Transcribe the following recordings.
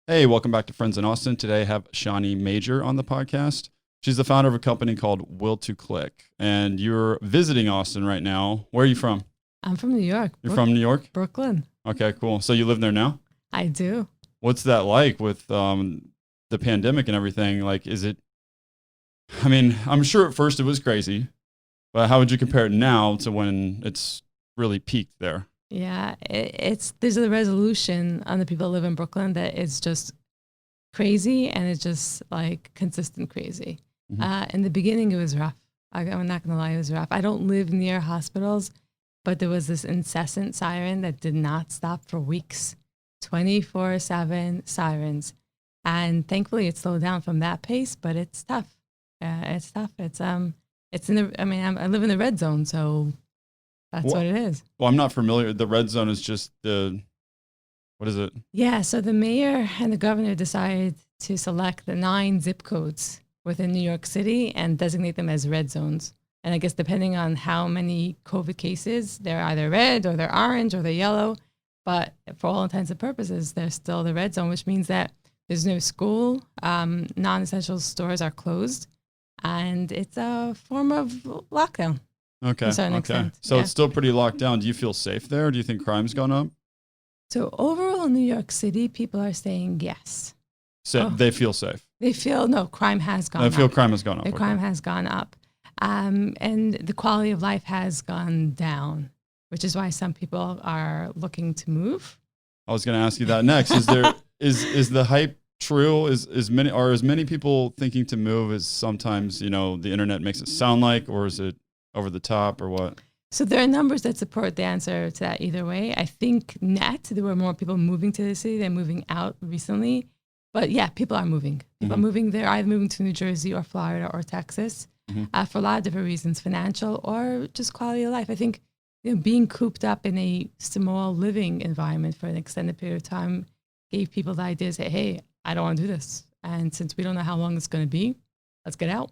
Hey, welcome back to Friends in Austin. Today I have Shani Majer on the podcast. She's the founder of a company called Will to Click, and you're visiting Austin right now. Where are you from? I'm from New York. You're from New York? Brooklyn. Okay, cool. So you live there now? I do. What's that like with the pandemic and everything? Like, is it, I mean, I'm sure at first it was crazy, but how would you compare it now to when it's really peaked there? Yeah, there's a resolution on the people that live in Brooklyn that is just crazy, and it's just like consistent crazy. In the beginning, it was rough. I'm not gonna lie, it was rough. I don't live near hospitals, but there was this incessant siren that did not stop for weeks, 24/7 sirens, and thankfully it slowed down from that pace. But it's tough. It's tough. It's in the. I mean, I live in the red zone, so that's what it is. Well, I'm not familiar. The red zone is just what is it? Yeah, so the mayor and the governor decided to select the 9 zip codes within New York City and designate them as red zones. And I guess depending on how many COVID cases, they're either red or they're orange or they're yellow. But for all intents and purposes, they're still the red zone, which means that there's no school, non-essential stores are closed, and it's a form of lockdown. Okay. Okay. So it's still pretty locked down. Do you feel safe there? Do you think crime's gone up? So overall in New York City, people are saying yes. So they feel safe. They feel crime has gone up. They feel crime has gone up. The crime has gone up. And the quality of life has gone down, which is why some people are looking to move. I was going to ask you that next. Is there is the hype true? Is many people thinking to move as sometimes, the internet makes it sound like, or is it over the top, or what? So there are numbers that support the answer to that either way. I think there were more people moving to the city than moving out recently. But yeah, people are moving. People are moving. They're either moving to New Jersey or Florida or Texas for a lot of different reasons, financial or just quality of life. I think being cooped up in a small living environment for an extended period of time gave people the idea to say, hey, I don't want to do this. And since we don't know how long it's going to be, let's get out.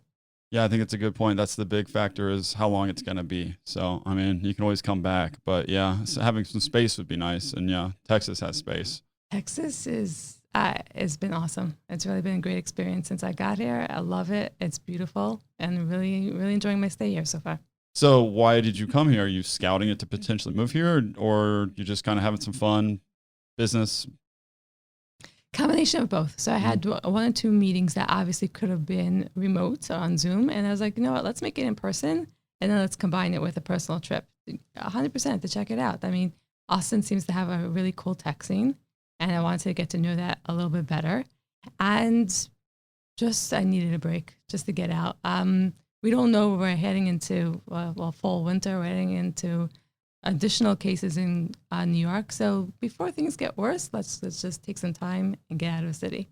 Yeah, I think it's a good point. That's the big factor, is how long it's going to be. So, I mean, you can always come back, but yeah, so having some space would be nice. And yeah, Texas has space. Texas has been awesome. It's really been a great experience since I got here. I love it. It's beautiful, and really, really enjoying my stay here so far. So why did you come here? Are you scouting it to potentially move here, or you just kind of having some fun, business? Combination of both. So I had 1 or 2 meetings that obviously could have been remote or on Zoom. And I was like, you know what, let's make it in person, and then let's combine it with a personal trip. 100% to check it out. I mean, Austin seems to have a really cool tech scene, and I wanted to get to know that a little bit better. And I needed a break just to get out. We don't know we're heading into, fall, winter. We're heading into additional cases in New York. So before things get worse, let's just take some time and get out of the city.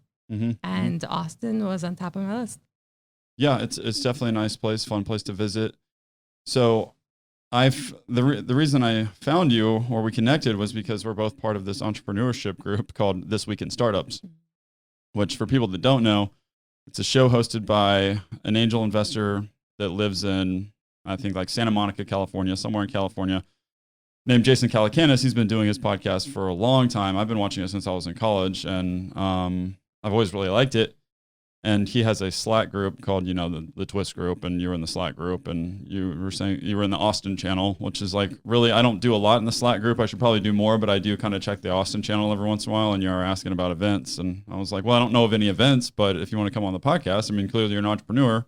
And Austin was on top of my list. Yeah, it's definitely a nice place, fun place to visit. So the reason I found you, or we connected, was because we're both part of this entrepreneurship group called This Week in Startups, which, for people that don't know, it's a show hosted by an angel investor that lives in, I think, like Santa Monica, California, somewhere in California, named Jason Calacanis. He's been doing his podcast for a long time. I've been watching it since I was in college, and I've always really liked it. And he has a Slack group called, the Twist group, and you were in the Slack group, and you were saying you were in the Austin channel, which is like, really, I don't do a lot in the Slack group. I should probably do more, but I do kind of check the Austin channel every once in a while, and you're asking about events. And I was like, well, I don't know of any events, but if you want to come on the podcast, I mean, clearly you're an entrepreneur.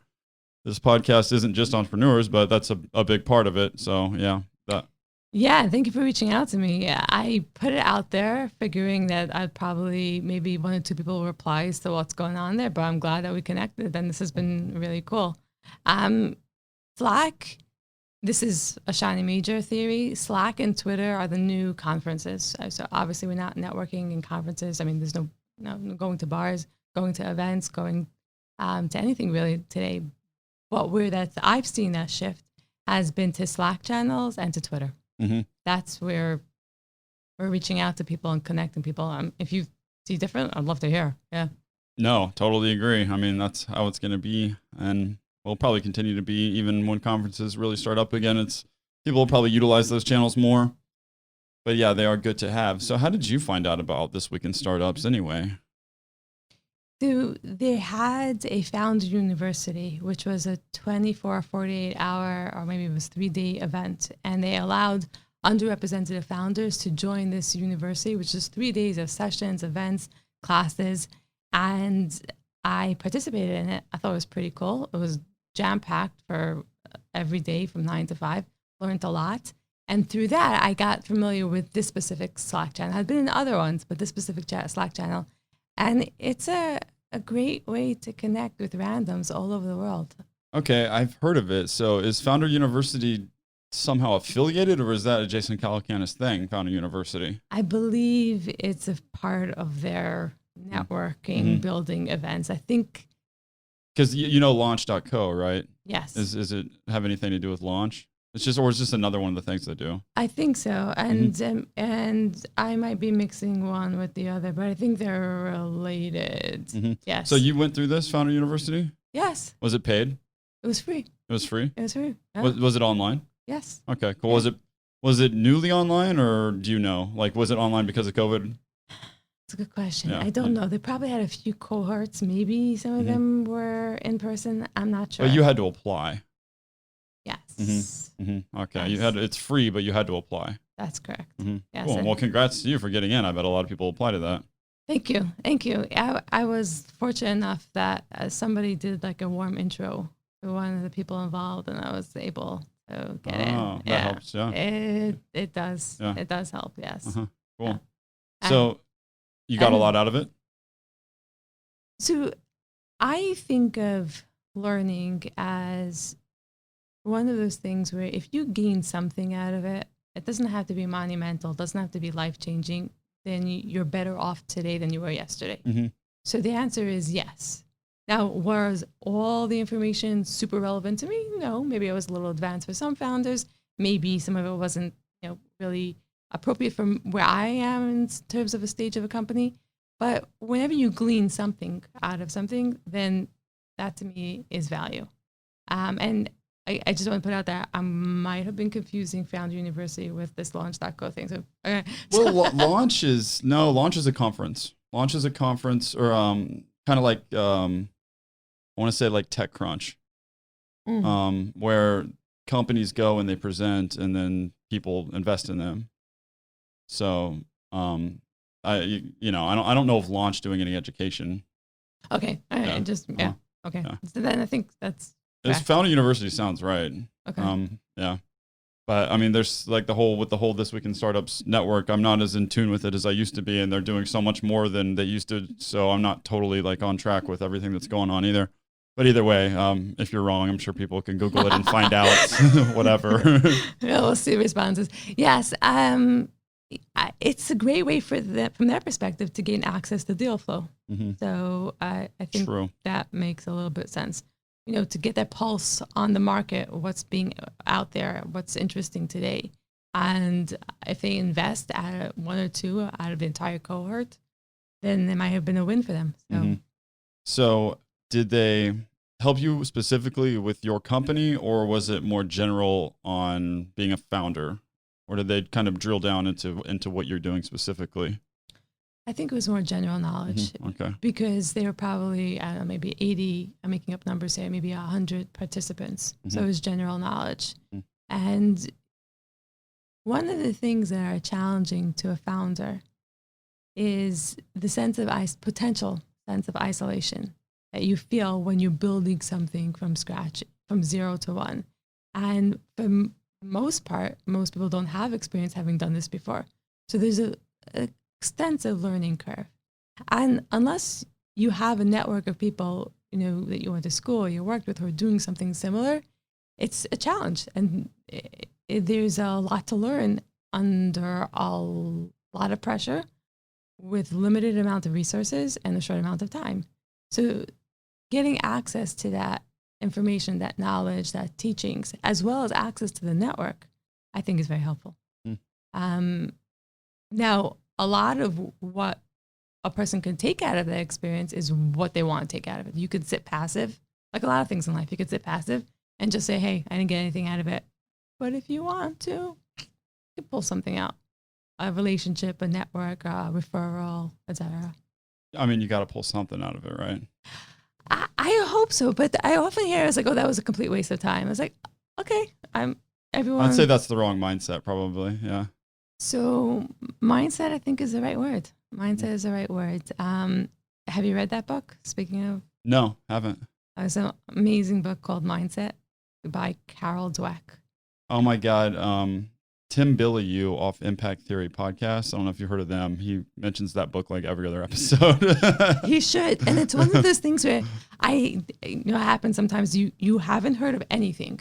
This podcast isn't just entrepreneurs, but that's a big part of it. So yeah, that. Yeah, thank you for reaching out to me. I put it out there figuring that I'd probably maybe 1 or 2 people replies to what's going on there, but I'm glad that we connected, and this has been really cool. Slack, this is a Shani Majer theory. Slack and Twitter are the new conferences. So obviously we're not networking in conferences. I mean, there's no going to bars, going to events, going to anything really today. But I've seen that shift has been to Slack channels and to Twitter. That's where we're reaching out to people and connecting people. If you see different, I'd love to hear. Yeah. No, totally agree. I mean, that's how it's going to be, and will probably continue to be even when conferences really start up again. People will probably utilize those channels more. But yeah, they are good to have. So how did you find out about This Week in Startups anyway? So they had a founder university, which was a 24, 48 hour, or maybe it was 3-day event. And they allowed underrepresented founders to join this university, which is 3 days of sessions, events, classes. And I participated in it. I thought it was pretty cool. It was jam-packed for every day from 9 to 5, learned a lot. And through that, I got familiar with this specific Slack channel. I've been in other ones, but this specific Slack channel. And it's a great way to connect with randoms all over the world. Okay, I've heard of it. So is Founder University somehow affiliated, or is that a Jason Calacanis thing, Founder University? I believe it's a part of their networking, building events. I think. Because you know Launch.co, right? Yes. Is it have anything to do with Launch? It's just another one of the things they do. I think so, and I might be mixing one with the other, but I think they're related. Yes. So you went through this Founder University? Yes. Was it paid? It was free. It was free. It was free. Yeah. Was it online? Yes. Okay, cool. Yeah. Was it newly online, or do you know? Like, was it online because of COVID? That's a good question. Yeah. I don't know. They probably had a few cohorts. Maybe some of them were in person. I'm not sure. But you had to apply. Yes. Okay. Yes. It's free, but you had to apply. That's correct. Yes. Cool. Well, congrats to you for getting in. I bet a lot of people apply to that. Thank you. Thank you. I was fortunate enough that somebody did like a warm intro to one of the people involved, and I was able to get in. Oh, that helps. Yeah. It does. Yeah. It does help. Yes. Cool. Yeah. So you got a lot out of it? So I think of learning as one of those things where if you gain something out of it, it doesn't have to be monumental, doesn't have to be life-changing, then you're better off today than you were yesterday. So the answer is yes. Now, was all the information super relevant to me? No, maybe I was a little advanced for some founders. Maybe some of it wasn't, really appropriate from where I am in terms of a stage of a company. But whenever you glean something out of something, then that to me is value. And I just want to put out that I might have been confusing Founder University with this Launch.co thing. So, okay. Well, Launch is a conference. Launch is a conference, or kind of like I want to say like TechCrunch, where companies go and they present, and then people invest in them. So I don't know if Launch doing any education. Okay, okay. So then I think that's. Founder University sounds right. Okay. Yeah. But I mean, there's like the whole This Week in Startups network. I'm not as in tune with it as I used to be, and they're doing so much more than they used to. So I'm not totally like on track with everything that's going on either. But either way, if you're wrong, I'm sure people can Google it and find out whatever. Yeah, we'll see responses. Yes. It's a great way from their perspective to gain access to deal flow. So I think that makes a little bit of sense. To get that pulse on the market, what's being out there, what's interesting today. And if they invest at 1 or 2 out of the entire cohort, then it might have been a win for them. So did they help you specifically with your company, or was it more general on being a founder? Or did they kind of drill down into what you're doing specifically? I think it was more general knowledge. Okay. Because there were probably, I don't know, maybe 80, I'm making up numbers here, maybe 100 participants. So it was general knowledge. And one of the things that are challenging to a founder is the potential sense of isolation that you feel when you're building something from scratch, from 0 to 1. And for the most part, most people don't have experience having done this before. So there's a extensive learning curve. And unless you have a network of people, that you went to school, you worked with, who are doing something similar, it's a challenge. And there's a lot to learn under a lot of pressure with limited amount of resources and a short amount of time. So getting access to that information, that knowledge, that teachings, as well as access to the network, I think is very helpful. Now, a lot of what a person can take out of that experience is what they want to take out of it. You could sit passive, like a lot of things in life. You could sit passive and just say, hey, I didn't get anything out of it. But if you want to, you can pull something out. A relationship, a network, a referral, etc. I mean, you got to pull something out of it, right? I hope so, but I often hear it's like, oh, that was a complete waste of time. I was like, okay, everyone. I'd say that's the wrong mindset, probably. Yeah. So mindset, I think, is the right word. Mindset is the right word. Have you read that book? Speaking of, No, haven't. it's an amazing book called Mindset by Carol Dweck. Oh my God. Tim Bilyeu off Impact Theory podcast. I don't know if you heard of them. He mentions that book like every other episode. He should. And it's one of those things where it happens sometimes you haven't heard of anything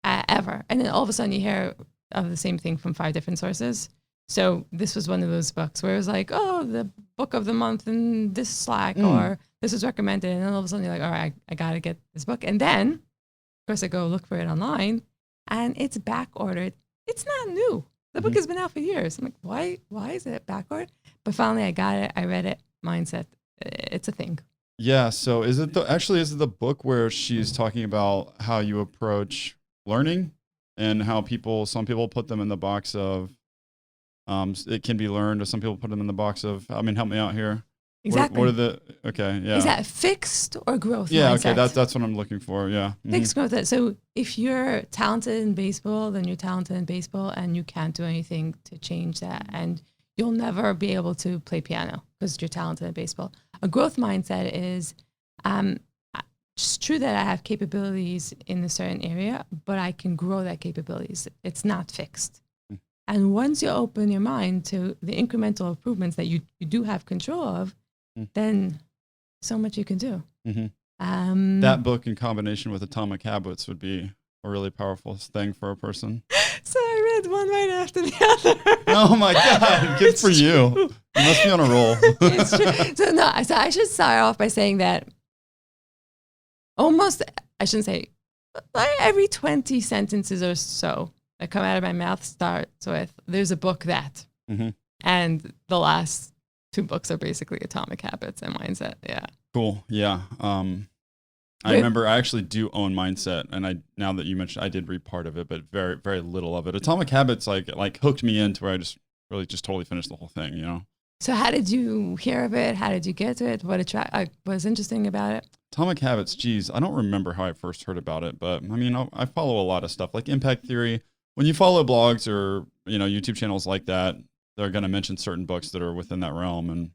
ever. And then all of a sudden you hear of the same thing from 5 different sources. So this was one of those books where it was like, oh, the book of the month in this Slack, or this is recommended. And then all of a sudden you're like, all right, I got to get this book. And then, of course, I go look for it online and it's back ordered. It's not new. The book has been out for years. I'm like, why is it back ordered? But finally I got it. I read it. Mindset. It's a thing. Yeah. So is it the book where she's talking about how you approach learning and how some people put them in the box of, it can be learned, or some people put them in the box of, I mean, help me out here. Exactly. What are okay. Yeah. Is that fixed or growth Yeah. mindset? Okay. That's what I'm looking for. Yeah. Fixed growth. So if you're talented in baseball, then you're talented in baseball and you can't do anything to change that. And you'll never be able to play piano because you're talented in baseball. A growth mindset is, it's true that I have capabilities in a certain area, but I can grow that capabilities. It's not fixed. And once you open your mind to the incremental improvements that you do have control of, then so much you can do. That book in combination with Atomic Habits would be a really powerful thing for a person. So I read one right after the other. Oh my God, good for you. You must be on a roll. It's true. So I should start off by saying that I shouldn't say, like every 20 sentences or so that come out of my mouth starts with, there's a book that. And the last 2 books are basically Atomic Habits and Mindset. Yeah. Cool. Yeah. I remember I actually do own Mindset, and now that you mentioned, I did read part of it, but very, very little of it. Atomic Habits like hooked me into where I just totally finished the whole thing, you know? So how did you hear of it? How did you get to it? What was interesting about it? Atomic Habits, geez, I don't remember how I first heard about it, but I mean, I follow a lot of stuff like Impact Theory. When you follow blogs or, YouTube channels like that, they're going to mention certain books that are within that realm. And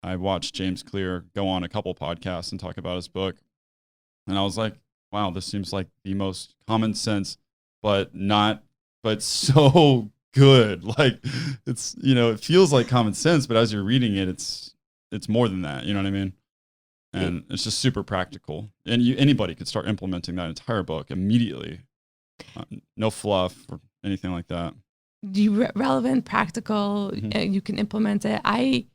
I watched James Clear go on a couple podcasts and talk about his book. And I was like, wow, this seems like the most common sense, but so good. Like it's, it feels like common sense, but as you're reading it, it's more than that. You know what I mean? And it's just super practical. And anybody could start implementing that entire book immediately. No fluff or anything like that. Relevant, practical, you can implement it. I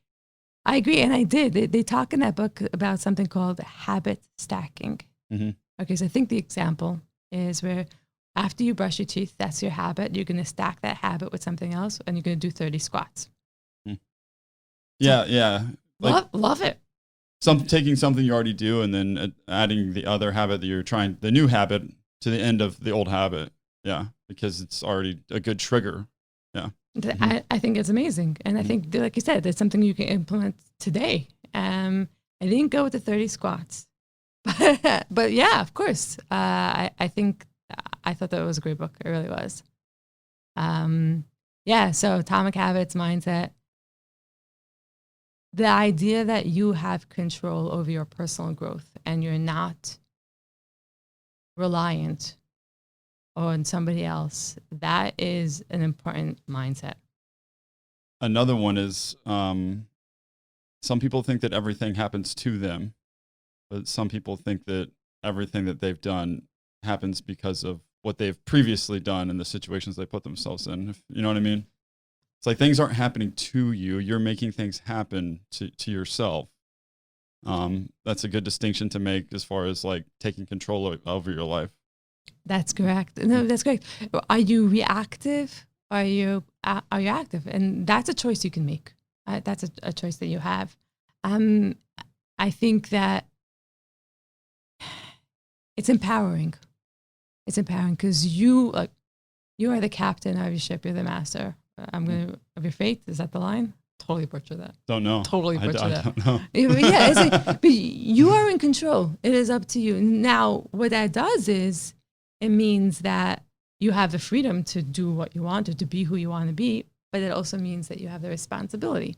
agree. And I did. They talk in that book about something called habit stacking. Okay, so I think the example is where after you brush your teeth, that's your habit. You're going to stack that habit with something else, and you're going to do 30 squats. Yeah. Like, love it. Taking something you already do and then adding the other habit that you're trying, the new habit to the end of the old habit. Yeah, because it's already a good trigger. Yeah. I think it's amazing. And I think, like you said, that's something you can implement today. I didn't go with the 30 squats. But yeah, of course. I think I thought that was a great book. It really was. So Atomic Habits, Mindset. The idea that you have control over your personal growth and you're not reliant on somebody else, that is an important mindset. Another one is some people think that everything happens to them, but some people think that everything that they've done happens because of what they've previously done and the situations they put themselves in. If, you know what I mean? It's like things aren't happening to you. You're making things happen to yourself. That's a good distinction to make as far as like taking control over your life. That's correct. No, that's correct. Are you reactive? Are you active? And that's a choice you can make. That's a choice that you have. I think that it's empowering. It's empowering because you are the captain of your ship. You're the master. Of your fate. Is that the line? Totally butcher that. Don't know. Totally butcher I that. don't know. Yeah, it's like, but you are in control. It is up to you. Now, what that does is it means that you have the freedom to do what you want or to be who you want to be, but it also means that you have the responsibility.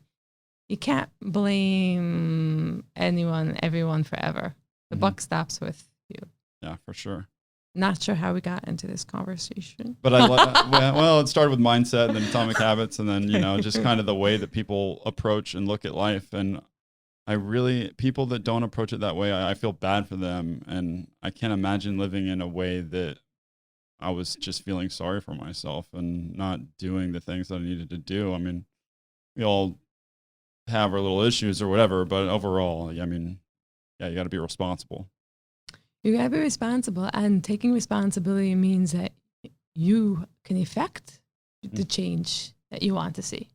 You can't blame everyone forever. The buck stops with you. Yeah, for sure. Not sure how we got into this conversation. But it started with mindset and then atomic habits and then, just kind of the way that people approach and look at life. And people that don't approach it that way, I feel bad for them. And I can't imagine living in a way that I was just feeling sorry for myself and not doing the things that I needed to do. I mean, we all have our little issues or whatever, but overall, I mean, yeah, you got to be responsible. You got to be responsible, and taking responsibility means that you can effect the change that you want to see.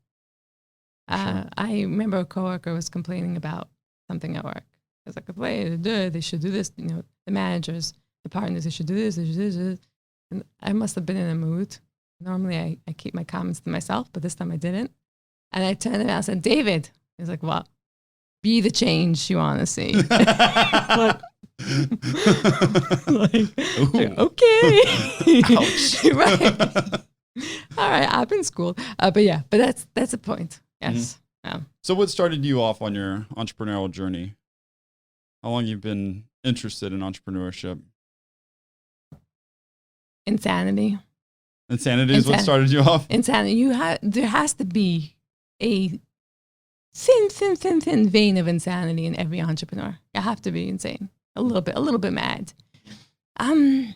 Sure. I remember a coworker was complaining about something at work. I was like, they should do this. The managers, the partners, they should do this. They should do this. And I must have been in a mood. Normally, I keep my comments to myself, but this time I didn't. And I turned around and said, David. He was like, what? Be the change you want to see. Okay. Ouch. Right. All right. I've been schooled. But that's the point. Yes. Mm-hmm. So what started you off on your entrepreneurial journey? How long you've been interested in entrepreneurship? Insanity is what started you off? Insanity. There has to be a thin vein of insanity in every entrepreneur. You have to be insane. A little bit mad. I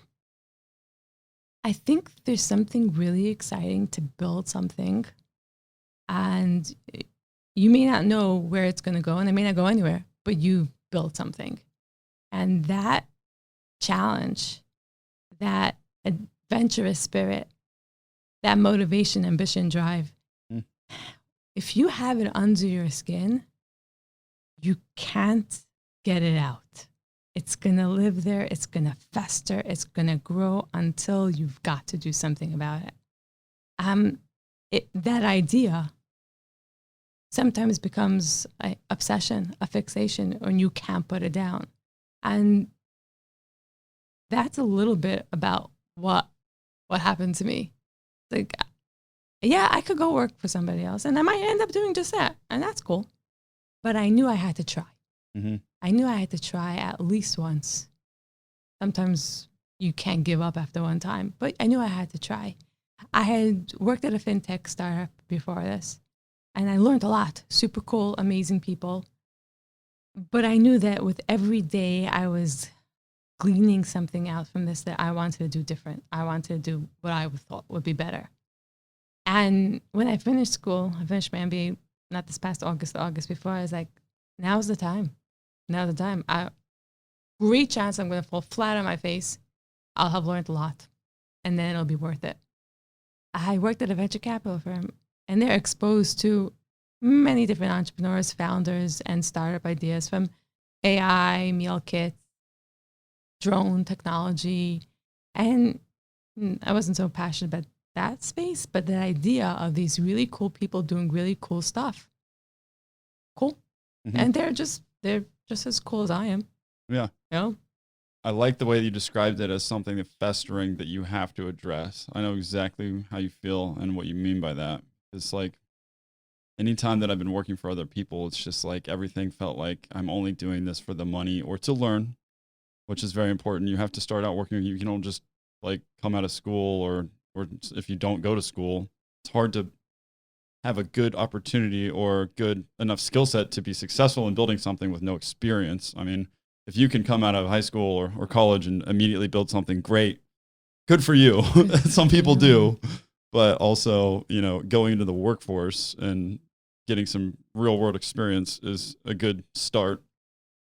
think there's something really exciting to build something, and you may not know where it's going to go, and it may not go anywhere, but you built something. And that challenge, that adventurous spirit, that motivation, ambition, drive, if you have it under your skin, you can't get it out. It's going to live there. It's going to fester. It's going to grow until you've got to do something about it. That idea sometimes becomes an obsession, a fixation, and you can't put it down. And that's a little bit about what happened to me. Like, yeah, I could go work for somebody else, and I might end up doing just that, and that's cool. But I knew I had to try. Mm-hmm. I knew I had to try at least once. Sometimes you can't give up after one time, but I knew I had to try. I had worked at a fintech startup before this, and I learned a lot. Super cool, amazing people. But I knew that with every day I was gleaning something out from this that I wanted to do different. I wanted to do what I thought would be better. And when I finished school, I finished my MBA, not this past August, the August before, I was like, now's the time. Now's the time. Great chance I'm going to fall flat on my face. I'll have learned a lot, and then it'll be worth it. I worked at a venture capital firm, and they're exposed to many different entrepreneurs, founders, and startup ideas from AI, meal kits, drone technology. And I wasn't so passionate about that space, but the idea of these really cool people doing really cool stuff. Cool. Mm-hmm. And they're just as cool as I am. Yeah. You know? I like the way you described it as something that's festering that you have to address. I know exactly how you feel and what you mean by that. It's like anytime that I've been working for other people, it's just like everything felt like I'm only doing this for the money or to learn, which is very important. You have to start out working. You don't just like come out of school or if you don't go to school, it's hard to have a good opportunity or good enough skill set to be successful in building something with no experience. I mean, if you can come out of high school or college and immediately build something great, good for you. Some people do, but also, going into the workforce and getting some real world experience is a good start.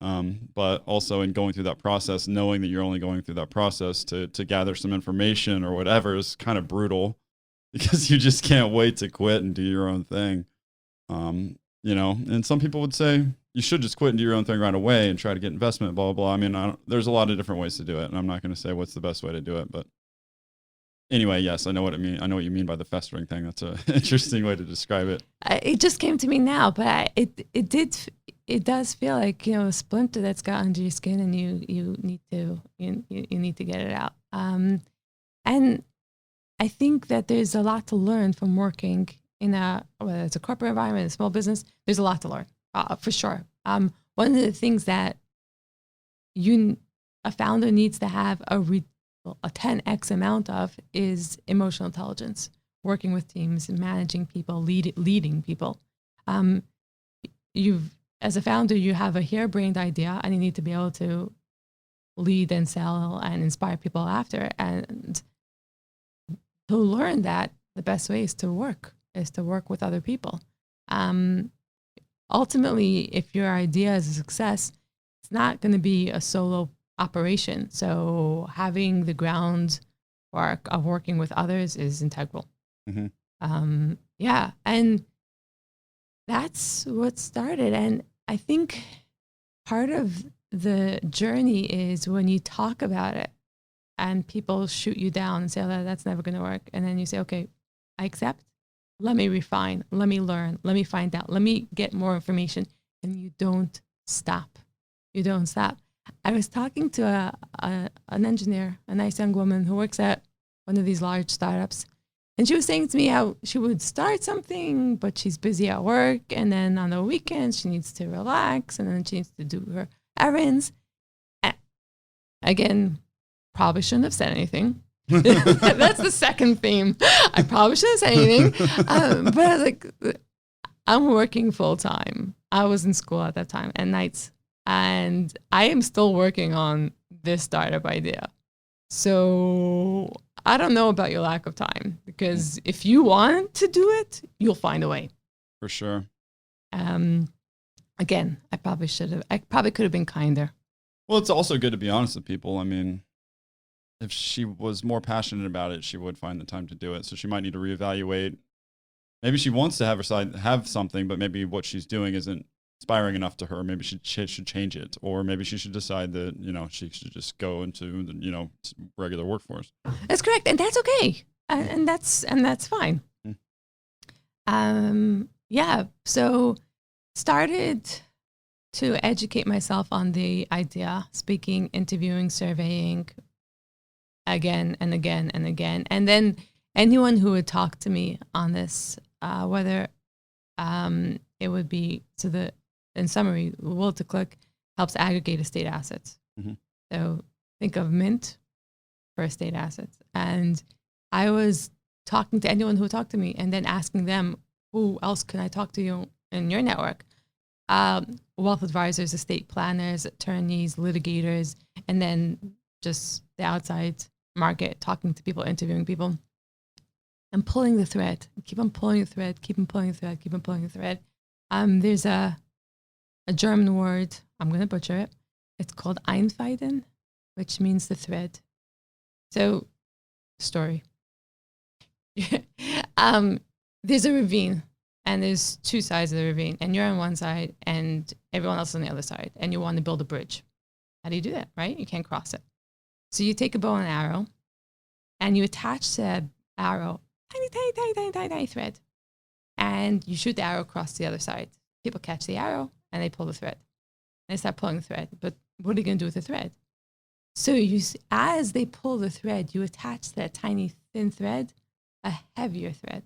But also in going through that process, knowing that you're only going through that process to gather some information or whatever is kind of brutal because you just can't wait to quit and do your own thing. And some people would say you should just quit and do your own thing right away and try to get investment, blah, blah, blah. I mean, there's a lot of different ways to do it. And I'm not going to say what's the best way to do it, but Anyway, yes, I know what I mean. I know what you mean by the festering thing. That's an interesting way to describe it. It just came to me now, but it does feel like, a splinter that's got under your skin, and you need to get it out. And I think that there's a lot to learn from working in whether it's a corporate environment, a small business. There's a lot to learn, for sure. One of the things that a founder needs to have a 10x amount of is emotional intelligence, working with teams and managing people, leading people. As a founder, you have a harebrained idea, and you need to be able to lead and sell and inspire people after. And to learn that, the best way is to work with other people. Ultimately, if your idea is a success, it's not going to be a solo operation. So having the groundwork of working with others is integral. Mm-hmm. Yeah. And that's what started. And I think part of the journey is when you talk about it and people shoot you down and say, oh, that's never going to work. And then you say, okay, I accept. Let me refine. Let me learn. Let me find out. Let me get more information. And you don't stop. You don't stop. I was talking to an engineer, a nice young woman who works at one of these large startups. And she was saying to me how she would start something, but she's busy at work. And then on the weekends, she needs to relax. And then she needs to do her errands. Again, probably shouldn't have said anything. That's the second theme. I probably shouldn't say anything. But I was like, I'm working full time. I was in school at that time and nights. And I am still working on this startup idea. So I don't know about your lack of time, because if you want to do it, you'll find a way. For sure. Again, I probably could have been kinder. Well, it's also good to be honest with people. I mean, if she was more passionate about it, she would find the time to do it. So she might need to reevaluate. Maybe she wants to have something, but maybe what she's doing isn't inspiring enough to her. Maybe she should change it, or maybe she should decide that, she should just go into the, regular workforce. That's correct. And that's okay. And that's fine. Yeah. So started to educate myself on the idea, speaking, interviewing, surveying again and again and again. And then anyone who would talk to me on this, whether it would be, in summary, Will to Click helps aggregate estate assets. Mm-hmm. So think of Mint for estate assets. And I was talking to anyone who would talk to me and then asking them, who else can I talk to you in your network? Wealth advisors, estate planners, attorneys, litigators, and then just the outside market, talking to people, interviewing people, and pulling the thread. Keep on pulling the thread, keep on pulling the thread, keep on pulling the thread. There's a German word, I'm going to butcher it. It's called Einfaden, which means the thread. So, story. There's a ravine, and there's two sides of the ravine, and you're on one side, and everyone else on the other side, and you want to build a bridge. How do you do that, right? You can't cross it. So you take a bow and arrow, and you attach the arrow, tiny thread, and you shoot the arrow across the other side. People catch the arrow, and they pull the thread. And they start pulling the thread. But what are you going to do with the thread? So as they pull the thread, you attach that tiny thin thread, a heavier thread,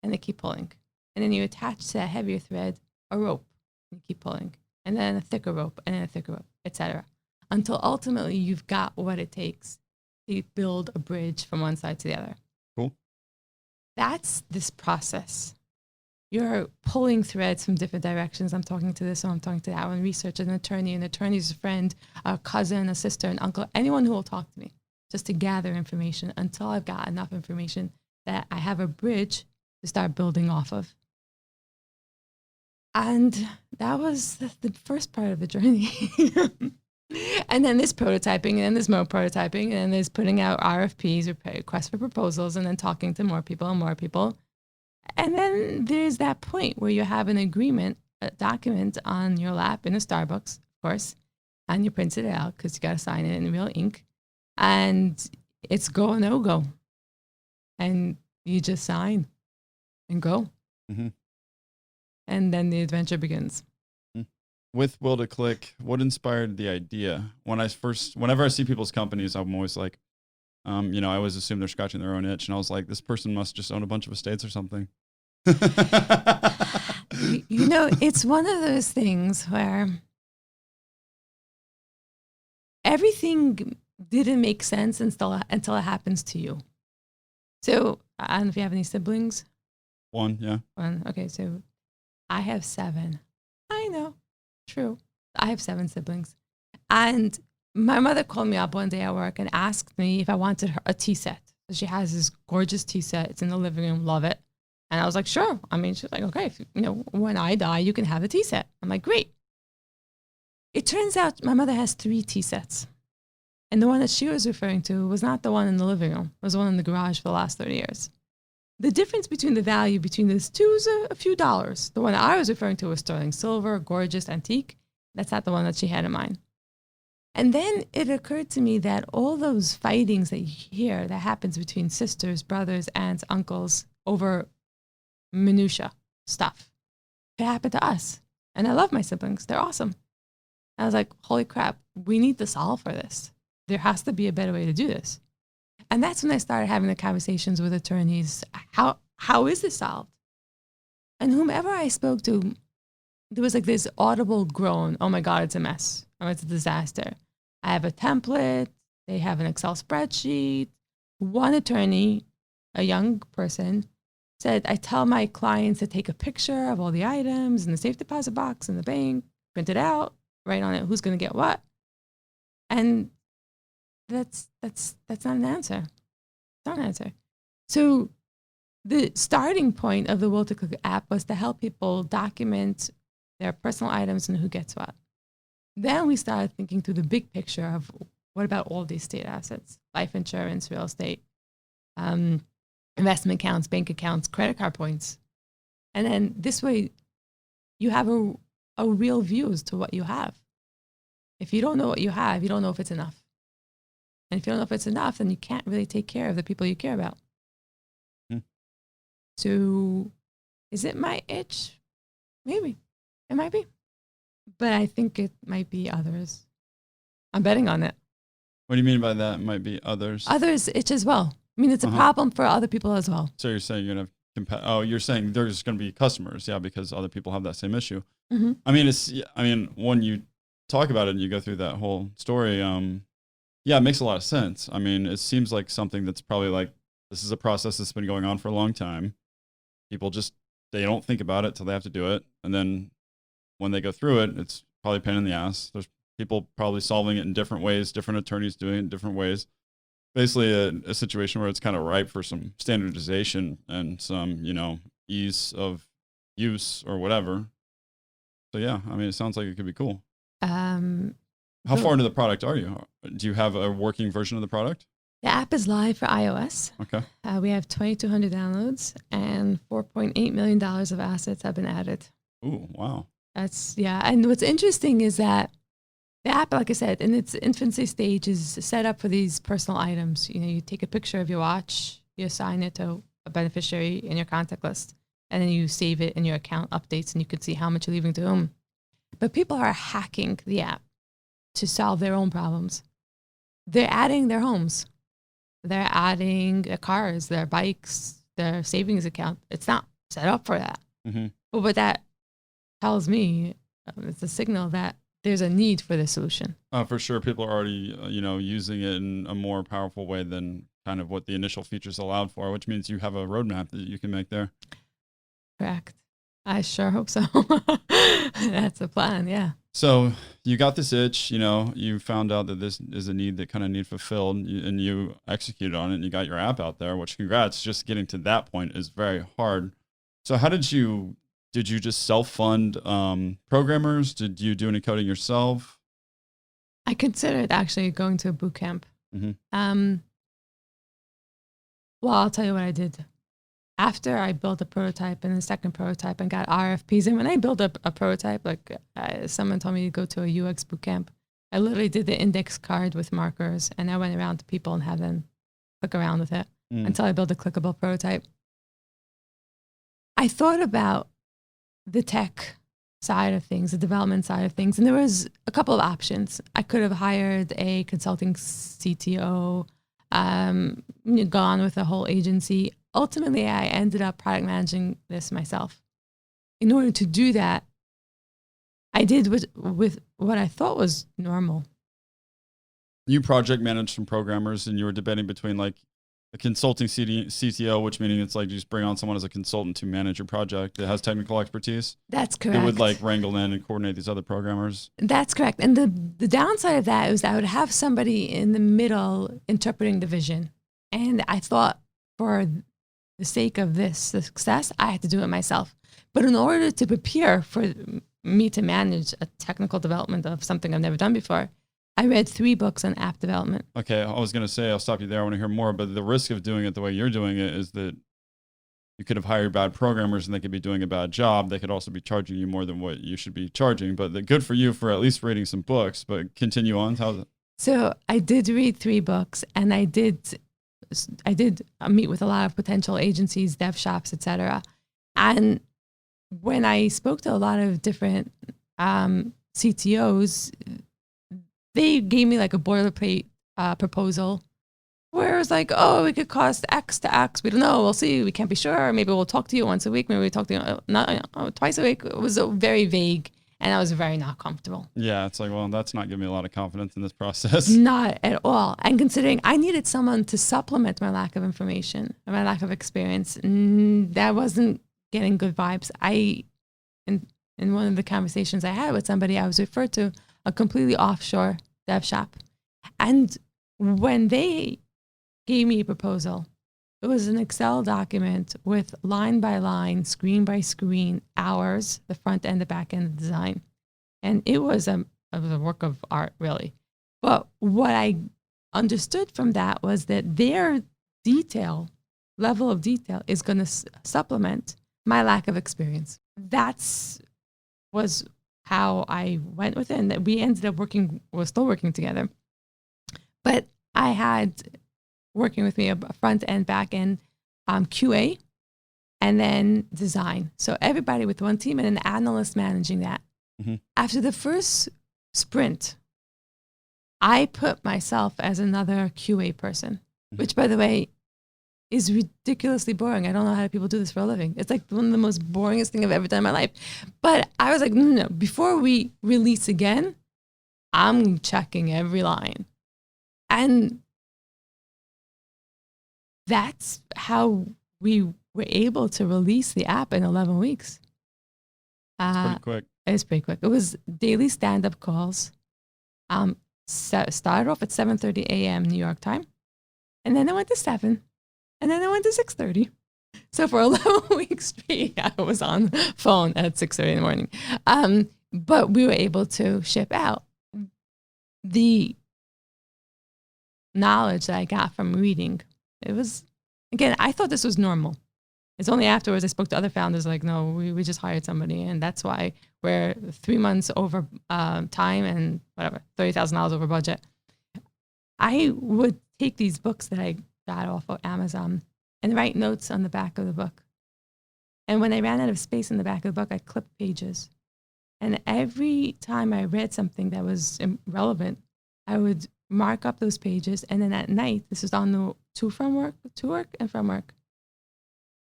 and they keep pulling. And then you attach to that heavier thread a rope, and you keep pulling. And then a thicker rope, and then a thicker rope, etc. Until ultimately you've got what it takes to build a bridge from one side to the other. Cool. That's this process. You're pulling threads from different directions. I'm talking to this one, I'm talking to that one, research, an attorney's a friend, a cousin, a sister, an uncle, anyone who will talk to me, just to gather information until I've got enough information that I have a bridge to start building off of. And that was the first part of the journey. And then there's prototyping, and then there's more prototyping, and then there's putting out RFPs, or requests for proposals, and then talking to more people and more people. And then there's that point where you have an agreement, a document on your lap in a Starbucks, of course, and you print it out because you got to sign it in real ink. And it's go or no go. and you just sign and go. Mm-hmm. And then the adventure begins. With Will to Click, what inspired the idea? Whenever I see people's companies, I'm always like, I always assume they're scratching their own itch. And I was like, this person must just own a bunch of estates or something. It's one of those things where everything didn't make sense until it happens to you. So I don't know if you have any siblings. One, yeah. One. Okay, so I have 7. I know. True. I have 7 siblings. And my mother called me up one day at work and asked me if I wanted a tea set. So she has this gorgeous tea set. It's in the living room. Love it. And I was like, sure. I mean, she's like, okay, when I die, you can have the tea set. I'm like, great. It turns out my mother has 3 tea sets. And the one that she was referring to was not the one in the living room. It was the one in the garage for the last 30 years. The difference between the value between those two is a few dollars. The one that I was referring to was sterling silver, gorgeous, antique. That's not the one that she had in mind. And then it occurred to me that all those fightings that you hear that happens between sisters, brothers, aunts, uncles over minutia stuff could happen to us. And I love my siblings. They're awesome. I was like, holy crap, we need to solve for this. There has to be a better way to do this. And that's when I started having the conversations with attorneys. How is this solved? And whomever I spoke to, there was like this audible groan. Oh my God, it's a mess. Oh, it's a disaster. I have a template. They have an Excel spreadsheet. One attorney, a young person, said, I tell my clients to take a picture of all the items in the safe deposit box in the bank, print it out, write on it who's going to get what. And that's not an answer. It's not an answer. So the starting point of the Will to Click app was to help people document their personal items and who gets what. Then we started thinking through the big picture of what about all these estate assets, life insurance, real estate, investment accounts, bank accounts, credit card points. And then this way you have a real view as to what you have. If you don't know what you have, you don't know if it's enough. And if you don't know if it's enough, then you can't really take care of the people you care about. So is it my itch? Maybe. It might be. But I think it might be others. I'm betting on it. What do you mean by that? Might be others? Others itch as well. I mean, it's a problem for other people as well. So you're saying you're going to you're saying there's going to be customers, yeah, because other people have that same issue. Mm-hmm. I mean, when you talk about it and you go through that whole story, yeah, it makes a lot of sense. I mean, it seems like something that's probably like, this is a process that's been going on for a long time. People they don't think about it till they have to do it. And then when they go through it, it's probably a pain in the ass. There's people probably solving it in different ways, different attorneys doing it in different ways. Basically a situation where it's kind of ripe for some standardization and some, ease of use or whatever. So yeah, I mean, it sounds like it could be cool. How far into the product are you? Do you have a working version of the product? The app is live for iOS. Okay. We have 2,200 downloads and $4.8 million of assets have been added. Ooh, wow. Yeah. And what's interesting is that the app, like I said, in its infancy stage is set up for these personal items. You take a picture of your watch, you assign it to a beneficiary in your contact list, and then you save it in your account updates and you can see how much you're leaving to whom. But people are hacking the app to solve their own problems. They're adding their homes. They're adding their cars, their bikes, their savings account. It's not set up for that. Mm-hmm. But what that tells me, it's a signal that there's a need for this solution. For sure. People are already, using it in a more powerful way than kind of what the initial features allowed for, which means you have a roadmap that you can make there. Correct. I sure hope so. That's the plan. Yeah. So you got this itch, you found out that this is a need that kind of need fulfilled and you executed on it and you got your app out there, which congrats, just getting to that point is very hard. So how did you just self-fund programmers? Did you do any coding yourself? I considered actually going to a boot camp. Mm-hmm. Well, I'll tell you what I did. After I built a prototype and a second prototype and got RFPs, and when I built a prototype, someone told me to go to a UX boot camp, I literally did the index card with markers and I went around to people and had them click around with it. until I built a clickable prototype. I thought about the tech side of things, the development side of things, and there was a couple of options. I could have hired a consulting CTO, gone with a whole agency. Ultimately, I ended up product managing this myself. In order to do that, I did with what I thought was normal. You project managed some programmers, and you were debating between like a consulting CTO, which meaning it's like you just bring on someone as a consultant to manage your project that has technical expertise. That's correct. It would like wrangle in and coordinate these other programmers. That's correct. And the downside of that is that I would have somebody in the middle interpreting the vision. And I thought for the sake of this success, I had to do it myself. But in order to prepare for me to manage a technical development of something I've never done before, I read 3 books on app development. Okay, I was going to say, I'll stop you there. I want to hear more, but the risk of doing it the way you're doing it is that you could have hired bad programmers and they could be doing a bad job. They could also be charging you more than what you should be charging, but good for you for at least reading some books, but continue on. So I did read 3 books, and I did meet with a lot of potential agencies, dev shops, etc. And when I spoke to a lot of different CTOs, they gave me like a boilerplate proposal where it was like, oh, it could cost X to X. We don't know. We'll see. We can't be sure. Maybe we'll talk to you once a week. Maybe we'll talk to you twice a week. It was very vague, and I was very not comfortable. Yeah, it's like, well, that's not giving me a lot of confidence in this process. Not at all. And considering I needed someone to supplement my lack of information, or my lack of experience, that wasn't getting good vibes. In one of the conversations I had with somebody, I was referred to a completely offshore dev shop. And when they gave me a proposal, it was an Excel document with line by line, screen by screen, hours, the front end, the back end design. And it was a work of art, really. But what I understood from that was that their level of detail is going to supplement my lack of experience. Was how I went with it, and that we ended up we're still working together. But I had working with me a front end, back end, QA, and then design. So everybody with one team and an analyst managing that. Mm-hmm. After the first sprint, I put myself as another QA person, which, by the way, is ridiculously boring. I don't know how people do this for a living. It's like one of the most boringest thing I've ever done in my life. But I was like, no, before we release again, I'm checking every line. And that's how we were able to release the app in 11 weeks. Pretty quick. It's pretty quick. It was daily stand-up calls. Started off at 7:30 a.m. New York time. And then it went to 7. And then I went to 6:30. So for 11 weeks straight, I was on the phone at 6:30 in the morning. But we were able to ship out. The knowledge that I got from reading, it was, again, I thought this was normal. It's only afterwards I spoke to other founders like, no, we just hired somebody. And that's why we're 3 months over time and whatever, $30,000 over budget. I would take these books that I got off of Amazon and write notes on the back of the book. And when I ran out of space in the back of the book, I clipped pages. And every time I read something that was relevant, I would mark up those pages. And then at night, this was on the to work and from work,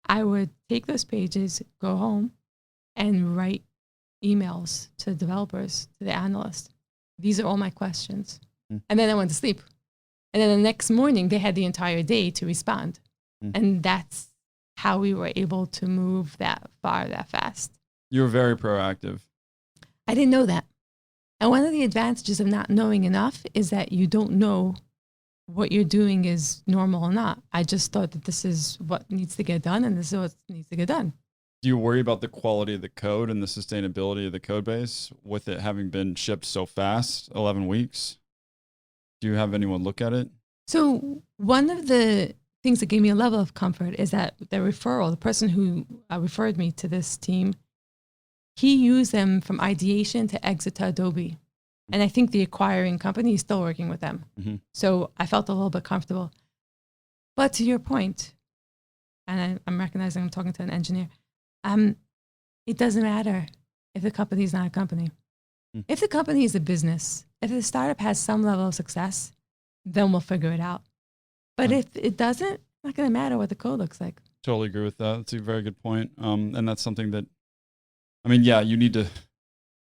I would take those pages, go home, and write emails to developers, to the analyst. These are all my questions. And then I went to sleep. And then the next morning, they had the entire day to respond. And that's how we were able to move that far, that fast. You were very proactive. I didn't know that. And one of the advantages of not knowing enough is that you don't know what you're doing is normal or not. I just thought that this is what needs to get done, and this is what needs to get done. Do you worry about the quality of the code and the sustainability of the code base with it having been shipped so fast, 11 weeks? Do you have anyone look at it? So one of the things that gave me a level of comfort is that the referral, the person who referred me to this team, he used them from ideation to exit to Adobe. And I think the acquiring company is still working with them. Mm-hmm. So I felt a little bit comfortable. But to your point, and I'm recognizing I'm talking to an engineer, it doesn't matter if the company is not a company. If the company is a business, if the startup has some level of success, then we'll figure it out. But if it doesn't, it's not going to matter what the code looks like. Totally agree with that. That's a very good point. And that's something that, I mean, yeah, you need to,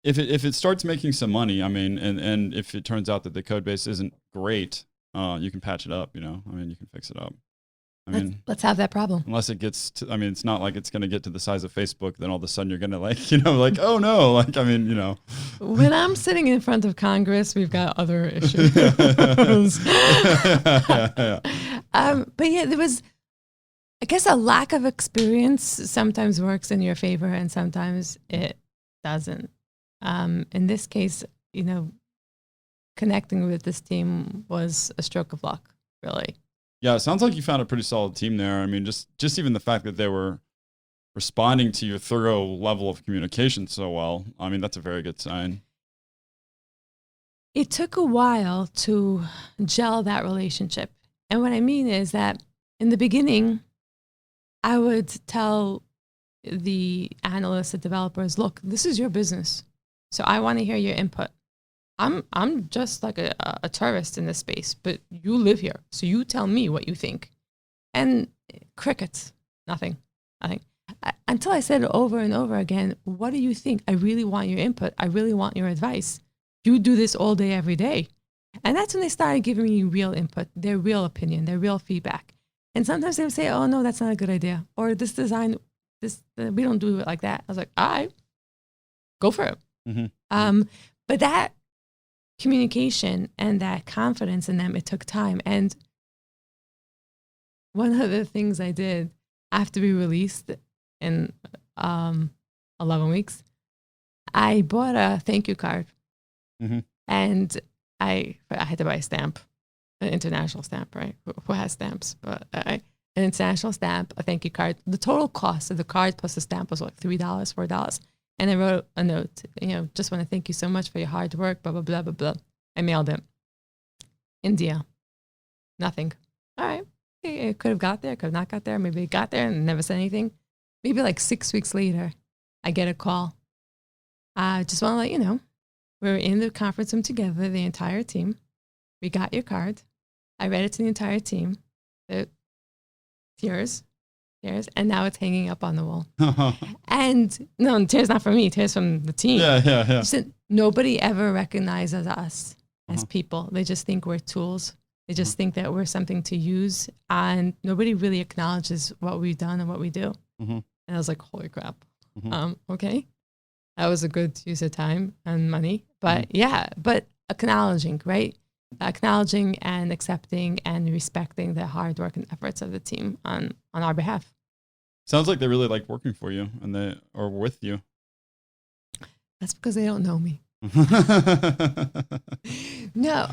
if it starts making some money, I mean, and if it turns out that the code base isn't great, you can patch it up, you know, I mean, you can fix it up. I mean, let's have that problem. Unless it gets to, I mean, it's not like it's going to get to the size of Facebook. Then all of a sudden you're going to like, you know, like, oh no, like, I mean, you know. When I'm sitting in front of Congress, we've got other issues. But yeah, there was, I guess, a lack of experience sometimes works in your favor and sometimes it doesn't. In this case, you know, connecting with this team was a stroke of luck, really. Yeah, it sounds like you found a pretty solid team there. I mean, just even the fact that they were responding to your thorough level of communication so well, I mean, that's a very good sign. It took a while to gel that relationship. And what I mean is that in the beginning, I would tell the analysts, the developers, look, this is your business. So I want to hear your input. I'm just like a tourist in this space, but you live here. So you tell me what you think. And crickets, nothing. Until I said it over and over again, what do you think? I really want your input. I really want your advice. You do this all day, every day. And that's when they started giving me real input, their real opinion, their real feedback. And sometimes they would say, oh, no, that's not a good idea. Or this design, we don't do it like that. I was like, all right, go for it. Mm-hmm. But that communication and that confidence in them, it took time. And one of the things I did after we released in 11 weeks, I bought a thank you card. Mm-hmm. And I had to buy a stamp, an international stamp, right? Who has stamps? But an international stamp, a thank you card. The total cost of the card plus the stamp was like $3, $4. And I wrote a note, you know, just want to thank you so much for your hard work, blah, blah, blah, blah, blah. I mailed it. India. Nothing. All right. It could have got there, could have not got there. Maybe it got there and never said anything. Maybe like 6 weeks later, I get a call. I just want to let you know, we were in the conference room together, the entire team. We got your card. I read it to the entire team. Tears. And now it's hanging up on the wall. And no, tears not from me, tears from the team. Yeah. Nobody ever recognizes us as people. They just think we're tools. They just think that we're something to use. And nobody really acknowledges what we've done and what we do. And I was like, holy crap. Okay. That was a good use of time and money. But yeah, but acknowledging, right? Acknowledging and accepting and respecting the hard work and efforts of the team on our behalf. Sounds like they really like working for you and they are with you. That's because they don't know me. No,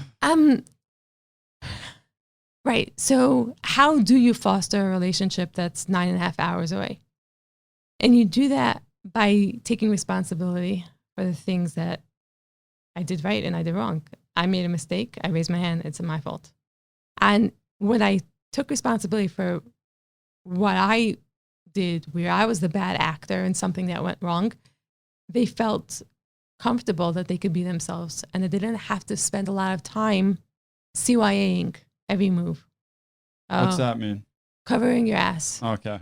right. So how do you foster a relationship that's 9.5 hours away? And you do that by taking responsibility for the things that I did right and I did wrong. I made a mistake. I raised my hand. It's my fault. And when I took responsibility for what I did, where I was the bad actor in something that went wrong, they felt comfortable that they could be themselves and they didn't have to spend a lot of time CYAing every move. What's that mean? Covering your ass. Okay.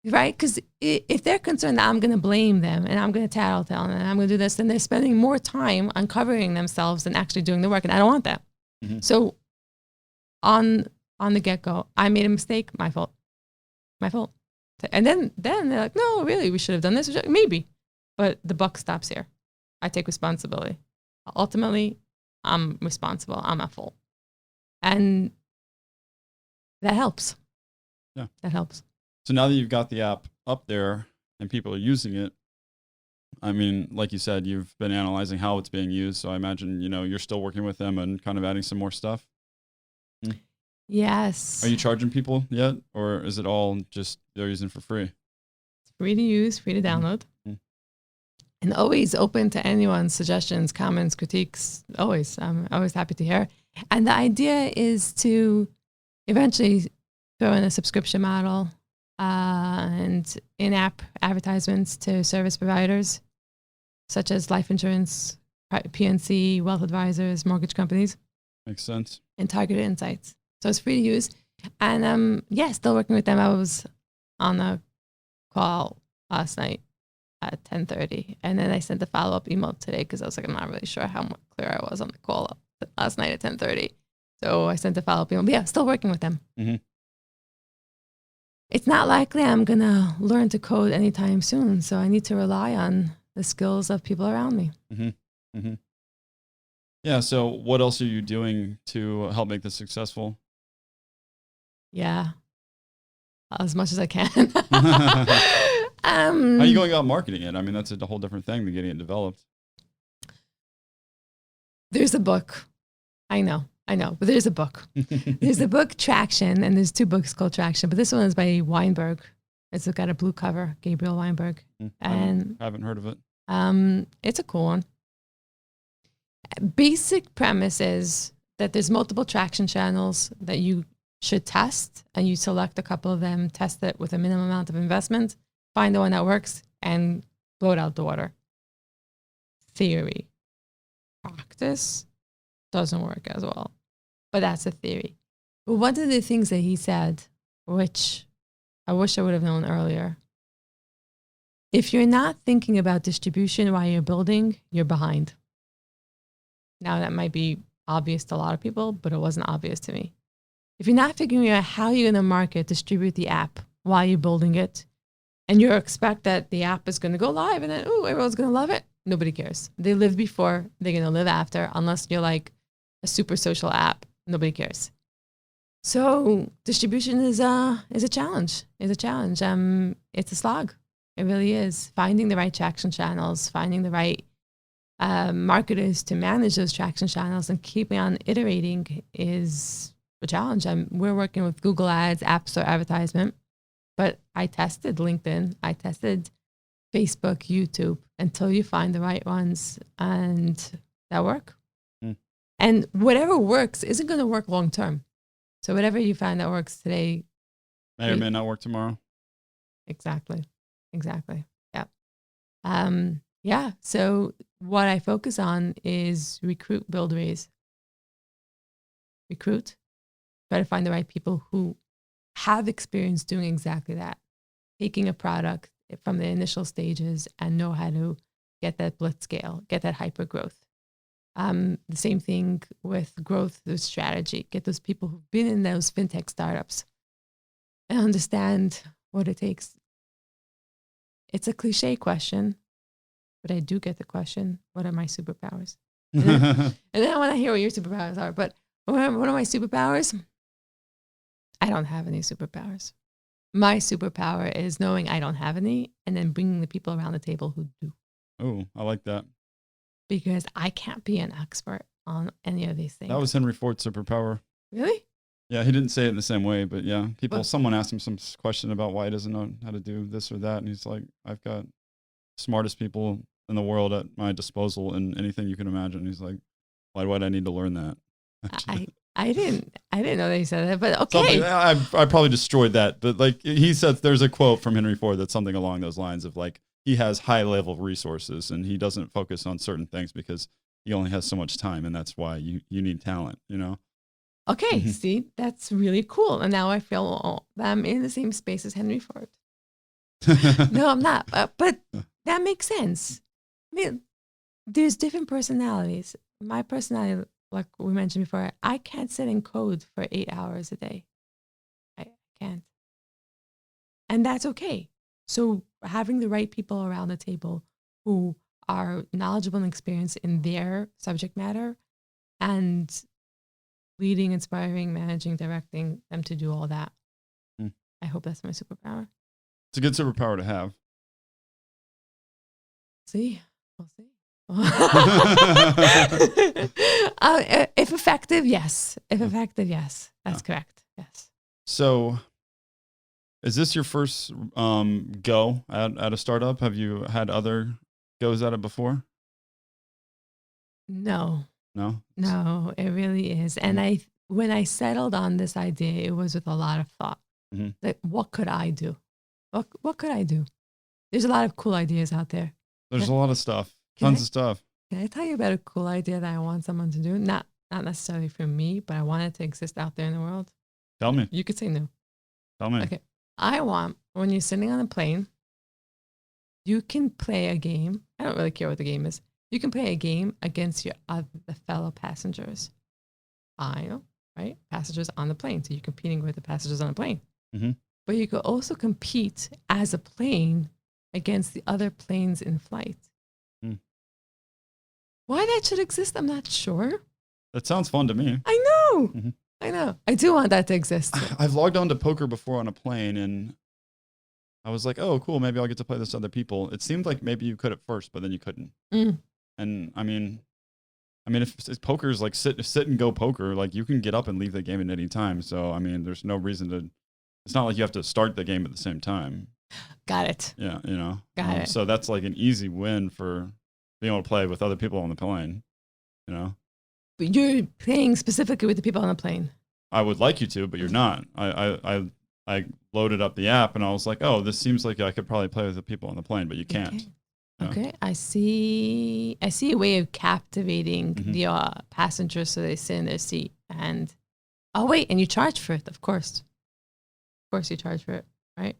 Right? Because if they're concerned that I'm going to blame them and I'm going to tattletale and I'm going to do this, then they're spending more time on covering themselves than actually doing the work. And I don't want that. So on the get-go, I made a mistake. My fault. And then they're like, no, really, we should have done this. Maybe. But the buck stops here. I take responsibility. Ultimately, I'm responsible. I'm at fault. And that helps. Yeah. That helps. So now that you've got the app up there and people are using it, I mean, like you said, you've been analyzing how it's being used. So I imagine, you know, you're still working with them and kind of adding some more stuff. Yes. Are you charging people yet? Or is it all just they're using for free? It's free to use, free to download. And always open to anyone's suggestions, comments, critiques. Always. I'm always happy to hear. And the idea is to eventually throw in a subscription model and in-app advertisements to service providers, such as life insurance, PNC, wealth advisors, mortgage companies. Makes sense. And targeted insights. So it's free to use. And still working with them. I was on a call last night at 10:30. And then I sent a follow-up email today because I was like, I'm not really sure how clear I was on the call last night at 10:30. So I sent a follow-up email. But yeah, still working with them. Mm-hmm. It's not likely I'm going to learn to code anytime soon. So I need to rely on the skills of people around me. Mm-hmm. Mm-hmm. Yeah. So what else are you doing to help make this successful? Yeah. As much as I can. How are you going about marketing it? I mean, that's a whole different thing than getting it developed. There's a book. I know. But there's a book. There's a book, Traction, and there's 2 books called Traction. But this one is by Weinberg. It's got a blue cover, Gabriel Weinberg. And I haven't heard of it. It's a cool one. Basic premise is that there's multiple traction channels that you should test, and you select a couple of them, test it with a minimum amount of investment, find the one that works, and blow it out the water. Theory. Practice doesn't work as well, but that's a theory. But one of the things that he said, which I wish I would have known earlier, if you're not thinking about distribution while you're building, you're behind. Now that might be obvious to a lot of people, but it wasn't obvious to me. If you're not figuring out how you're going to market, distribute the app while you're building it, and you expect that the app is going to go live and then, everyone's going to love it, nobody cares. They lived before, they're going to live after, unless you're like a super social app, nobody cares. So distribution is a challenge. It's a slog. It really is. Finding the right traction channels, finding the right marketers to manage those traction channels and keeping on iterating is a challenge. We're working with Google Ads, App Store advertisement, but I tested LinkedIn, I tested Facebook, YouTube, until you find the right ones and that work. And whatever works isn't going to work long term. So whatever you find that works today may or may not work tomorrow. Exactly. Yeah. So what I focus on is recruit, build, raise. Recruit. Try to find the right people who have experience doing exactly that. Taking a product from the initial stages and know how to get that blitz scale, get that hyper growth. The same thing with growth, the strategy. Get those people who've been in those fintech startups and understand what it takes. It's a cliche question, but I do get the question, what are my superpowers? And then I want to hear what your superpowers are. But what are my superpowers? I don't have any superpowers. My superpower is knowing I don't have any and then bringing the people around the table who do. Oh, I like that. Because I can't be an expert on any of these things. That was Henry Ford's superpower. Really? Yeah, he didn't say it in the same way, but yeah, someone asked him some question about why he doesn't know how to do this or that. And he's like, I've got smartest people in the world at my disposal and anything you can imagine. He's like, why would I need to learn that? I didn't know that he said that, but okay. I probably destroyed that. But like he said, there's a quote from Henry Ford that's something along those lines of like, he has high level resources and he doesn't focus on certain things because he only has so much time. And that's why you need talent, you know? Okay. Mm-hmm. See, that's really cool. And now I feel I'm in the same space as Henry Ford. No, I'm not. But that makes sense. I mean, there's different personalities. My personality, like we mentioned before, I can't sit and code for 8 hours a day. I can't. And that's okay. So having the right people around the table who are knowledgeable and experienced in their subject matter and leading, inspiring, managing, directing them to do all that. I hope that's my superpower. It's a good superpower to have. We'll see. If effective, yes. That's correct. Yes. So is this your first go at a startup? Have you had other goes at it before? No, No, it really is. And when I settled on this idea, it was with a lot of thought. Like, what could I do? What could I do? There's a lot of cool ideas out there. There's a lot of stuff, Can tons I- of stuff. Can I tell you about a cool idea that I want someone to do? Not necessarily for me, but I want it to exist out there in the world. Tell me. You could say no. Tell me. Okay. I want, when you're sitting on a plane, you can play a game. I don't really care what the game is. You can play a game against your the fellow passengers. I know, right? Passengers on the plane. So you're competing with the passengers on the plane. Mm-hmm. But you could also compete as a plane against the other planes in flight. Mm. Why that should exist, I'm not sure. That sounds fun to me. I know. Mm-hmm. I know. I do want that to exist. I've logged on to poker before on a plane, and I was like, oh, cool. Maybe I'll get to play this with other people. It seemed like maybe you could at first, but then you couldn't. Mm. And I mean, if poker is like sit and go poker, like you can get up and leave the game at any time. So, I mean, there's no reason to, it's not like you have to start the game at the same time. Got it. Yeah. You know, Got it. So that's like an easy win for being able to play with other people on the plane, you know? But you're playing specifically with the people on the plane. I would like you to, but you're not. I loaded up the app and I was like, oh, this seems like I could probably play with the people on the plane, but you can't. Okay. Yeah. Okay, I see a way of captivating the passengers so they sit in their seat. And oh wait, and you charge for it, of course. Of course, you charge for it, right?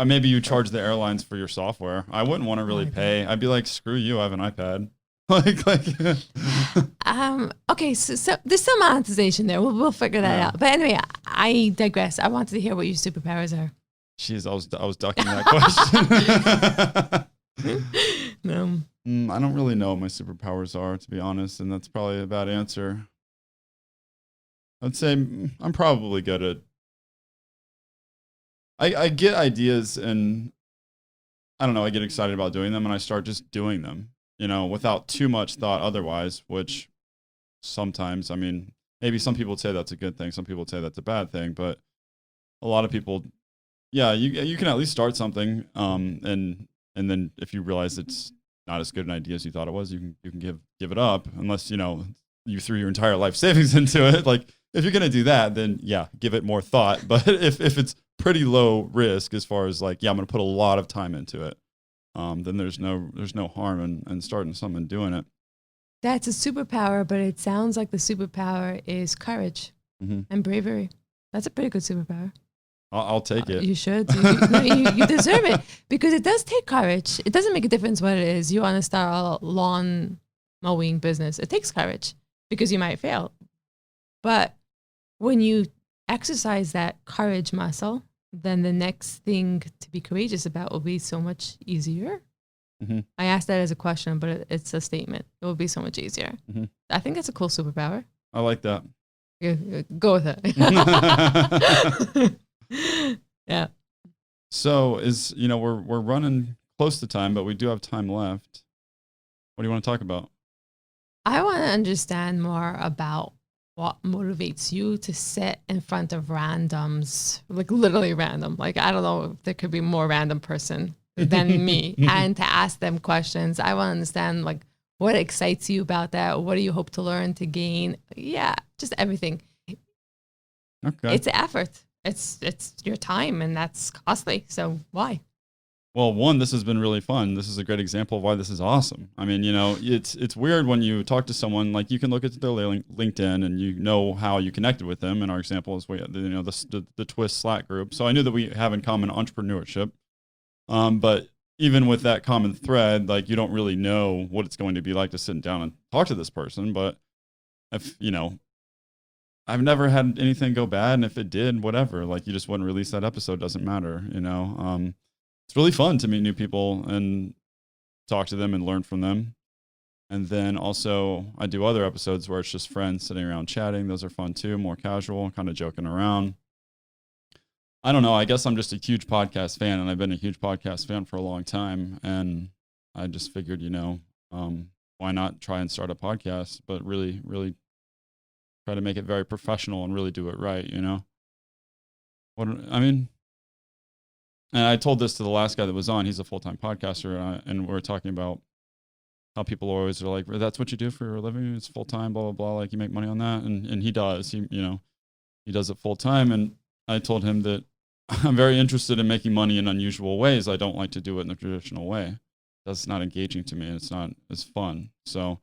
Maybe you charge the airlines for your software. I wouldn't want to really pay. I'd be like, screw you, I have an iPad. Okay, so there's some monetization there. We'll figure that out. But anyway, I digress. I wanted to hear what your superpowers are. Jeez, I was ducking that question. No. I don't really know what my superpowers are, to be honest, and that's probably a bad answer. I'd say I'm probably good at. I get ideas and I don't know. I get excited about doing them, and I start just doing them. You know, without too much thought otherwise. Which sometimes, I mean, maybe some people would say that's a good thing. Some people would say that's a bad thing, but a lot of people. Yeah, you can at least start something, and then if you realize it's not as good an idea as you thought it was, you can give it up, unless you threw your entire life savings into it. Like if you're gonna do that, then yeah, give it more thought. But if it's pretty low risk as far as like, yeah, I'm gonna put a lot of time into it, then there's no harm in starting something and doing it. That's a superpower, but it sounds like the superpower is courage and bravery. That's a pretty good superpower. I'll take it. You should. You deserve it because it does take courage. It doesn't make a difference what it is. You want to start a lawn mowing business. It takes courage because you might fail. But when you exercise that courage muscle, then the next thing to be courageous about will be so much easier. Mm-hmm. I asked that as a question, but it's a statement. It will be so much easier. Mm-hmm. I think that's a cool superpower. I like that. Go with it. Yeah. So we're running close to time, but we do have time left. What do you want to talk about? I want to understand more about what motivates you to sit in front of randoms, like literally random. Like, I don't know if there could be more random person than me and to ask them questions. I want to understand like what excites you about that. What do you hope to learn, to gain? Yeah, just everything. Okay. It's effort. It's your time, and that's costly. So why? Well, one, this has been really fun. This is a great example of why this is awesome. I mean, it's weird when you talk to someone, like you can look at their LinkedIn and you know how you connected with them. And our example is the Twist Slack group. So I knew that we have in common entrepreneurship. But even with that common thread, like you don't really know what it's going to be like to sit down and talk to this person. But if I've never had anything go bad, and if it did, whatever, like you just wouldn't release that episode, doesn't matter, It's really fun to meet new people and talk to them and learn from them. And then also I do other episodes where it's just friends sitting around chatting. Those are fun too, more casual, kind of joking around. I don't know, I guess I'm just a huge podcast fan, and I've been a huge podcast fan for a long time. And I just figured, why not try and start a podcast, but really, really try to make it very professional and really do it right, And I told this to the last guy that was on. He's a full-time podcaster, and we're talking about how people always are like, "That's what you do for a living? It's full-time, blah blah blah. Like you make money on that," and he does. He does it full-time, and I told him that I'm very interested in making money in unusual ways. I don't like to do it in the traditional way. That's not engaging to me. It's not as fun. So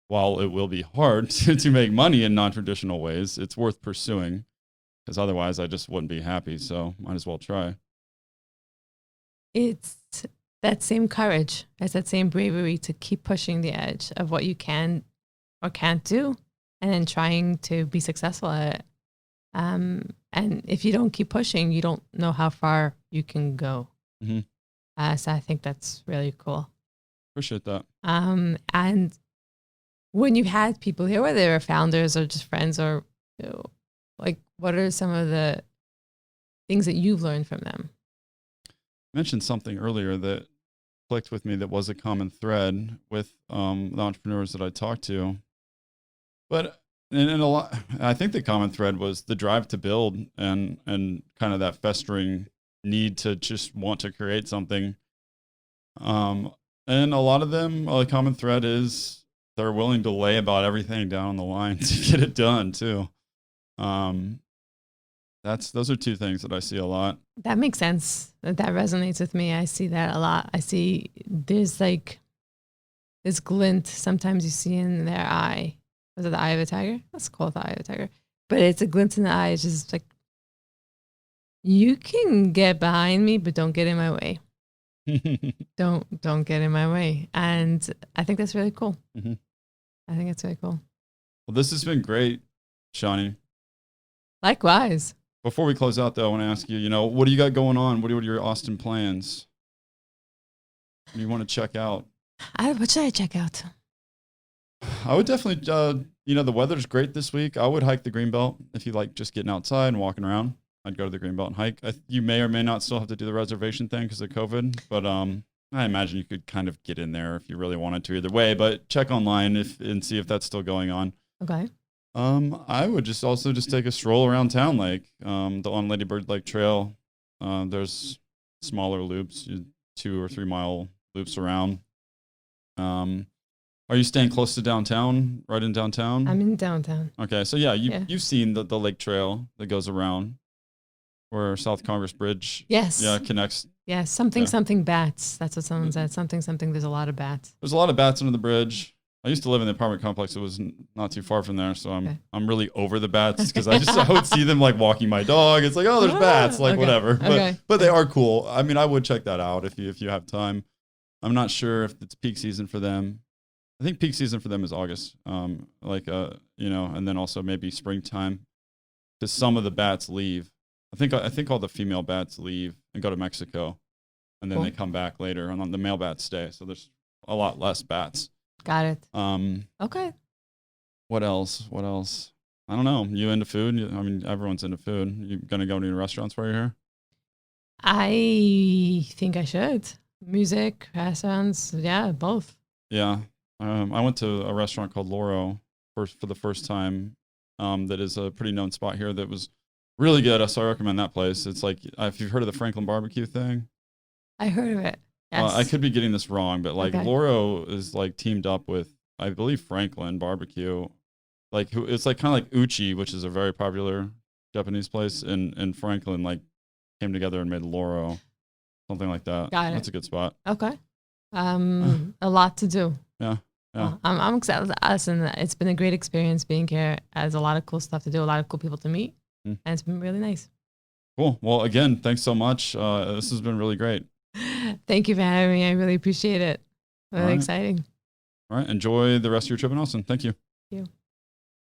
while it will be hard to make money in non-traditional ways, it's worth pursuing because otherwise I just wouldn't be happy. So might as well try. It's that same courage, it's that same bravery to keep pushing the edge of what you can or can't do and then trying to be successful at it. And if you don't keep pushing, you don't know how far you can go. Mm-hmm. So I think that's really cool. Appreciate that. And when you've had people here, whether they're founders or just friends or, you know, like, what are some of the things that you've learned from them? I mentioned something earlier that clicked with me that was a common thread with the entrepreneurs that I talked to. But in a lot, I think the common thread was the drive to build and kind of that festering need to just want to create something. And a lot of them, a common thread is they're willing to lay about everything down on the line to get it done too. Those are two things that I see a lot. That makes sense. That resonates with me. I see that a lot. I see there's like this glint sometimes you see in their eye. Was it the eye of a tiger? Let's call it the eye of a tiger. But it's a glint in the eye. It's just like, you can get behind me, but don't get in my way. Don't get in my way. And I think that's really cool. Mm-hmm. I think it's really cool. Well, this has been great, Shani. Likewise. Before we close out, though, I want to ask you, what do you got going on? What are your Austin plans? What do you want to check out? What should I check out? I would definitely, the weather's great this week. I would hike the Greenbelt if you like just getting outside and walking around. I'd go to the Greenbelt and hike. You may or may not still have to do the reservation thing because of COVID, but I imagine you could kind of get in there if you really wanted to either way, but check online and see if that's still going on. Okay. I would also take a stroll around town, like on Lady Bird Lake Trail. There's smaller loops, 2 or 3 mile loops around. Are you staying close to downtown, right in downtown? I'm in downtown. Okay, so you've seen the lake trail that goes around where South Congress Bridge connects. Yeah, something bats. That's what someone said. Something, there's a lot of bats. There's a lot of bats under the bridge. I used to live in the apartment complex. It was not too far from there, so I'm really over the bats because I would see them like walking my dog. It's like, oh, there's bats, like whatever. But they are cool. I mean, I would check that out if you have time. I'm not sure if it's peak season for them. I think peak season for them is August, and then also maybe springtime, because some of the bats leave. I think all the female bats leave and go to Mexico, and then they come back later, and the male bats stay. So there's a lot less bats. Got it. Okay. What else? I don't know. You into food? I mean, everyone's into food. You gonna go to any restaurants while you're here? I think I should. Music, restaurants, both. Yeah. I went to a restaurant called Loro for the first time. That is a pretty known spot here that was really good. So I recommend that place. It's like, if you've heard of the Franklin barbecue thing. I heard of it. Yes. I could be getting this wrong, but Loro is like teamed up with, I believe, Franklin barbecue. It's like kind of like Uchi, which is a very popular Japanese place, and Franklin like came together and made Loro, something like that. Got it. That's a good spot. Okay. A lot to do. Yeah. Yeah. I'm excited. Listen, it's been a great experience being here. There's a lot of cool stuff to do, a lot of cool people to meet, and it's been really nice. Cool. Well, again, thanks so much. This has been really great. Thank you for having me. I really appreciate it. Really exciting. All right. Enjoy the rest of your trip in Austin. Thank you. Thank you.